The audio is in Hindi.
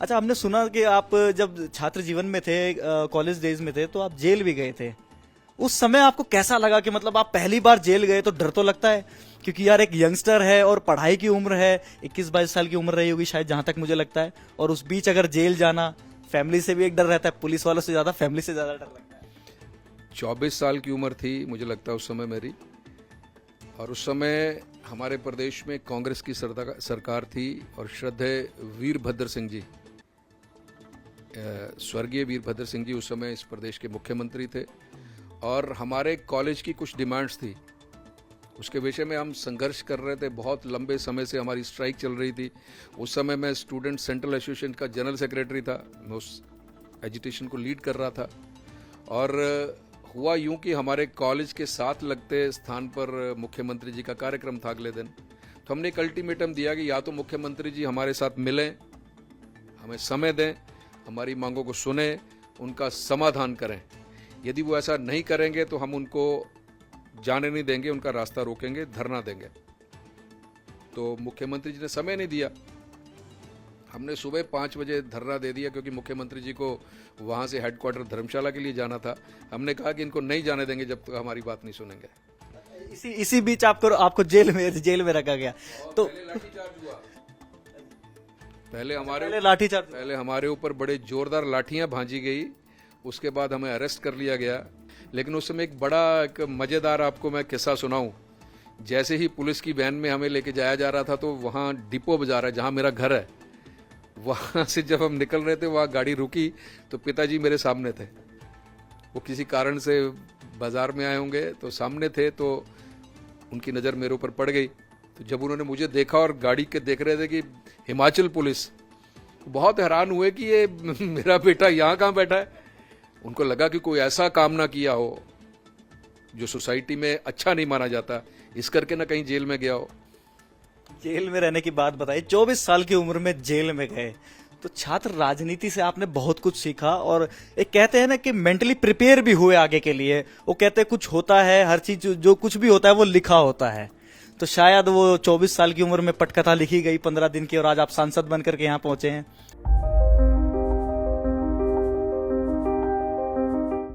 अच्छा, हमने सुना कि आप जब छात्र जीवन में थे, कॉलेज डेज में थे, तो आप जेल भी गए थे। उस समय आपको कैसा लगा कि मतलब आप पहली बार जेल गए? तो डर तो लगता है, क्योंकि यार एक यंगस्टर है और पढ़ाई की उम्र है, 21-22 साल की उम्र रही होगी शायद, जहां तक मुझे लगता है। और उस बीच अगर जेल जाना, फैमिली से भी एक डर रहता है, पुलिस वालों से ज्यादा फैमिली से ज्यादा डर लगता है। 24 साल की उम्र थी मुझे लगता है उस समय मेरी। और उस समय हमारे प्रदेश में कांग्रेस की सरकार थी और श्रद्धेय वीरभद्र सिंह जी, स्वर्गीय वीरभद्र सिंह जी उस समय इस प्रदेश के मुख्यमंत्री थे। और हमारे कॉलेज की कुछ डिमांड्स थी, उसके विषय में हम संघर्ष कर रहे थे। बहुत लंबे समय से हमारी स्ट्राइक चल रही थी। उस समय मैं स्टूडेंट सेंट्रल एसोसिएशन का जनरल सेक्रेटरी था, मैं उस एजिटेशन को लीड कर रहा था। और हुआ यूं कि हमारे कॉलेज के साथ लगते स्थान पर मुख्यमंत्री जी का कार्यक्रम था अगले दिन। तो हमने एक अल्टीमेटम दिया कि या तो मुख्यमंत्री जी हमारे साथ मिलें, हमें समय दें, हमारी मांगों को सुने, उनका समाधान करें। यदि वो ऐसा नहीं करेंगे तो हम उनको जाने नहीं देंगे, उनका रास्ता रोकेंगे, धरना देंगे। तो मुख्यमंत्री जी ने समय नहीं दिया। हमने सुबह 5 बजे धरना दे दिया, क्योंकि मुख्यमंत्री जी को वहाँ से हेडक्वार्टर धर्मशाला के लिए जाना था। हमने कहा कि इनको नहीं जाने देंगे जब तक हमारी बात नहीं सुनेंगे। इसी बीच आपको जेल में रखा गया। तो पहले हमारे ऊपर बड़े जोरदार लाठियां भांजी गई, उसके बाद हमें अरेस्ट कर लिया गया। लेकिन उस समय एक मजेदार आपको मैं किस्सा सुनाऊं। जैसे ही पुलिस की वैन में हमें लेके जाया जा रहा था, तो वहाँ डिपो बाजार है जहाँ मेरा घर है, वहाँ से जब हम निकल रहे थे, वहाँ गाड़ी रुकी तो पिताजी मेरे सामने थे। वो किसी कारण से बाजार में आए होंगे, तो सामने थे, तो उनकी नज़र मेरे ऊपर पड़ गई। तो जब उन्होंने मुझे देखा और गाड़ी के देख रहे थे कि हिमाचल पुलिस, बहुत हैरान हुए कि ये मेरा बेटा यहाँ कहाँ बैठा है। उनको लगा कि कोई ऐसा काम ना किया हो जो सोसाइटी में अच्छा नहीं माना जाता, इस करके ना कहीं जेल में गया हो। जेल में रहने की बात बताई, 24 साल की उम्र में जेल में गए, तो छात्र राजनीति से आपने बहुत कुछ सीखा। और एक कहते हैं ना कि मेंटली प्रिपेयर भी हुए आगे के लिए। वो कहते हैं कुछ होता है, हर चीज जो कुछ भी होता है वो लिखा होता है। तो शायद वो 24 साल की उम्र में पटकथा लिखी गई 15 दिन की, और आज आप सांसद बनकर के यहाँ पहुंचे हैं।